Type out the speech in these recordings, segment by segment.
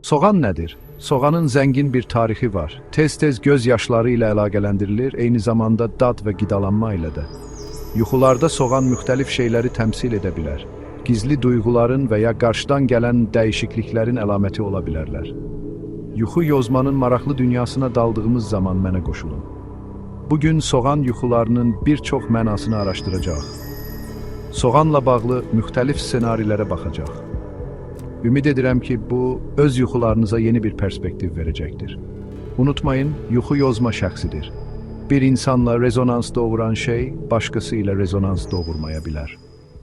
Soğan nədir? Soğanın zəngin bir tarixi var. Tez-tez göz yaşları ilə əlaqələndirilir, eyni zamanda dad və qidalanma ilə də. Yuxularda soğan müxtəlif şeyləri təmsil edə bilər. Gizli duyğuların və ya qarşıdan gələn dəyişikliklərin əlaməti ola bilərlər. Yuxu yozmanın maraqlı dünyasına daldığımız zaman mənə qoşulun. Bugün soğan yuxularının bir çox mənasını araşdıracaq. Soğanla bağlı müxtəlif ssenarilərə baxacaq. Ümid edirəm ki, bu öz yuxularınıza yeni bir perspektiv verəcəkdir. Unutmayın, yuxu yozma şəxsidir. Bir insanla rezonans doğuran şey, başqası ilə rezonans doğurmaya bilər.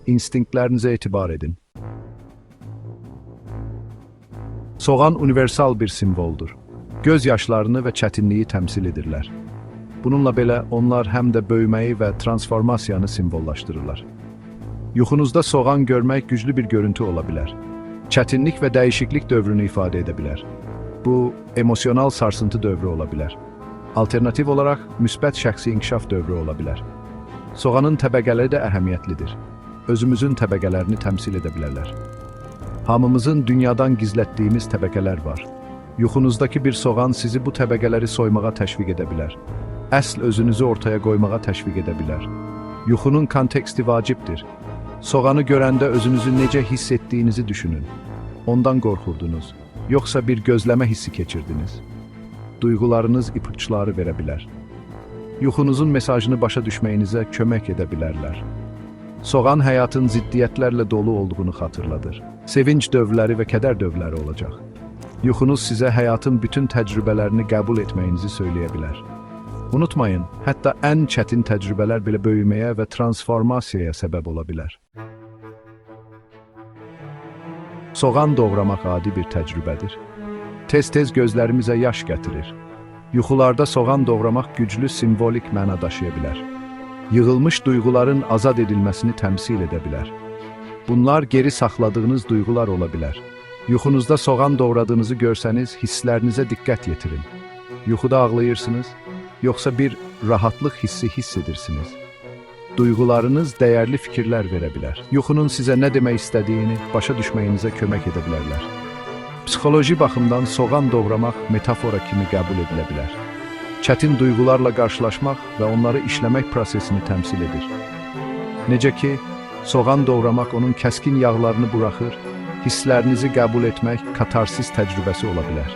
İnstinktlərinizə etibar edin. Soğan universal bir simvoldur. Göz yaşlarını və çətinliyi təmsil edirlər. Bununla belə, onlar həm də böyüməyi və transformasiyanı simvollaşdırırlar. Yuxunuzda soğan görmək güclü bir görüntü ola bilər. Çətinlik və dəyişiklik dövrünü ifadə edə bilər. Bu, emosional sarsıntı dövrü ola bilər. Alternativ olaraq, müsbət şəxsi inkişaf dövrü ola bilər. Soğanın təbəqələri də əhəmiyyətlidir. Özümüzün təbəqələrini təmsil edə bilərlər. Hamımızın dünyadan gizlətdiyimiz təbəqələr var. Yuxunuzdakı bir soğan sizi bu təbəqələri soymağa təşviq edə bilər. Əsl özünüzü ortaya qoymağa təşviq edə bilər. Yuxunun konteksti vacibdir. Soğanı görəndə özünüzü necə hiss etdiyinizi düşünün. Ondan qorxurdunuz, yoxsa bir gözləmə hissi keçirdiniz. Duyğularınız ipuçları verə bilər. Yuxunuzun mesajını başa düşməyinizə kömək edə bilərlər. Soğan həyatın ziddiyyətlərlə dolu olduğunu xatırladır. Sevinç dövrləri və kədər dövrləri olacaq. Yuxunuz sizə həyatın bütün təcrübələrini qəbul etməyinizi söyləyə bilər. Unutmayın, hətta ən çətin təcrübələr belə böyüməyə və transformasiyaya səbəb ola bilər. Soğan doğramaq adi bir təcrübədir. Tez-tez gözlərimizə yaş gətirir. Yuxularda soğan doğramaq güclü simvolik məna daşıya bilər. Yığılmış duyğuların azad edilməsini təmsil edə bilər. Bunlar geri saxladığınız duyğular ola bilər. Yuxunuzda soğan doğradığınızı görsəniz, hisslərinizə diqqət yetirin. Yuxuda ağlayırsınız, yoxsa bir rahatlıq hissi hiss edirsiniz. Duyğularınız dəyərli fikirlər verə bilər. Yuxunun sizə nə demək istədiyini başa düşməyinizə kömək edə bilərlər. Psixoloji baxımdan soğan doğramaq metafora kimi qəbul edilə bilər. Çətin duyğularla qarşılaşmaq və onları işləmək prosesini təmsil edir. Necə ki, soğan doğramaq onun kəskin yağlarını buraxır, hisslərinizi qəbul etmək katarsis təcrübəsi ola bilər.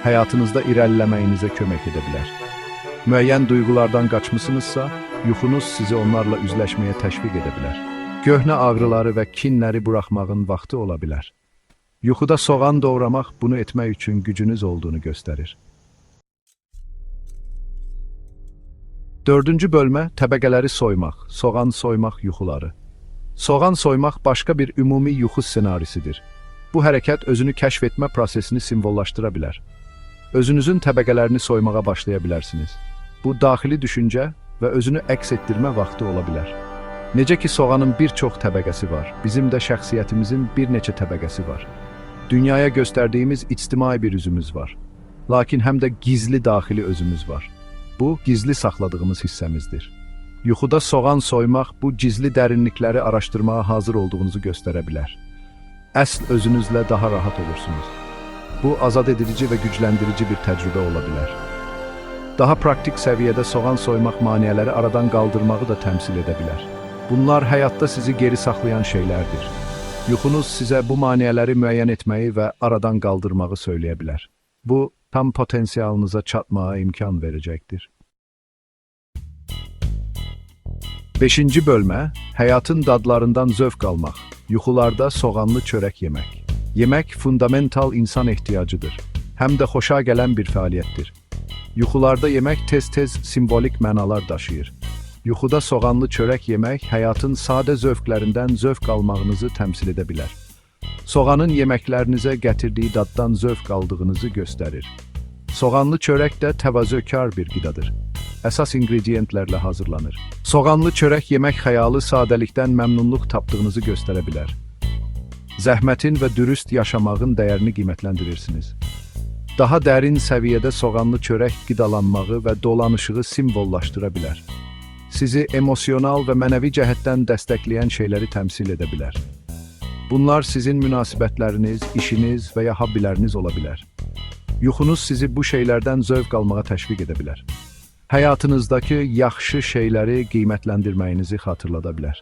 Həyatınızda irəliləməyinizə kömək edə bilər. Müəyyən duyğulardan qaçmısınızsa, yuxunuz sizi onlarla üzləşməyə təşviq edə bilər. Köhnə ağrıları və kinləri buraxmağın vaxtı ola bilər. Yuxuda soğan doğramaq bunu etmək üçün gücünüz olduğunu göstərir. 4-cü bölmə təbəqələri soymaq, soğan soymaq yuxuları. Soğan soymaq başqa bir ümumi yuxu ssenarisidir. Bu hərəkət özünü kəşf etmə prosesini simvollaşdıra bilər. Özünüzün təbəqələrini soymağa başlaya bilərsiniz. Bu, daxili düşüncə və özünü əks etdirmə vaxtı ola bilər. Necə ki, soğanın bir çox təbəqəsi var, bizim də şəxsiyyətimizin bir neçə təbəqəsi var. Dünyaya göstərdiyimiz ictimai bir üzümüz var. Lakin həm də gizli daxili özümüz var. Bu, gizli saxladığımız hissəmizdir. Yuxuda soğan soymaq bu gizli dərinlikləri araşdırmağa hazır olduğunuzu göstərə bilər. Əsl özünüzlə daha rahat olursunuz. Bu, azad edici və gücləndirici bir təcrübə ola bilər. Daha praktik səviyyədə soğan soymaq maneələri aradan qaldırmağı da təmsil edə bilər. Bunlar həyatda sizi geri saxlayan şeylərdir. Yuxunuz sizə bu maneələri müəyyən etməyi və aradan qaldırmağı söyləyə bilər. Bu, tam potensialınıza çatmağa imkan verəcəkdir. 5-ci bölmə, həyatın dadlarından zövq almaq, yuxularda soğanlı çörək yemək. Yemək fundamental insan ehtiyacıdır, həm də xoşa gələn bir fəaliyyətdir. Yuxularda yemək tez-tez simvolik mənalar daşıyır. Yuxuda soğanlı çörək yemək həyatın sadə zövqlərindən zövq almağınızı təmsil edə bilər. Soğanın yeməklərinizə gətirdiyi daddan zövq aldığınızı göstərir. Soğanlı çörək də təvazökar bir qidadır. Əsas ingrediyentlərlə hazırlanır. Soğanlı çörək yemək xəyalı sadəlikdən məmnunluq tapdığınızı göstərə bilər. Zəhmətin və dürüst yaşamağın dəyərini qiymətləndirirsiniz. Daha dərin səviyyədə soğanlı çörək qidalanmağı və dolanışığı simvollaşdıra bilər. Sizi emosional və mənəvi cəhətdən dəstəkləyən şeyləri təmsil edə bilər. Bunlar sizin münasibətləriniz, işiniz və ya hobbiləriniz ola bilər. Yuxunuz sizi bu şeylərdən zövq almağa təşviq edə bilər. Həyatınızdakı yaxşı şeyləri qiymətləndirməyinizi xatırlada bilər.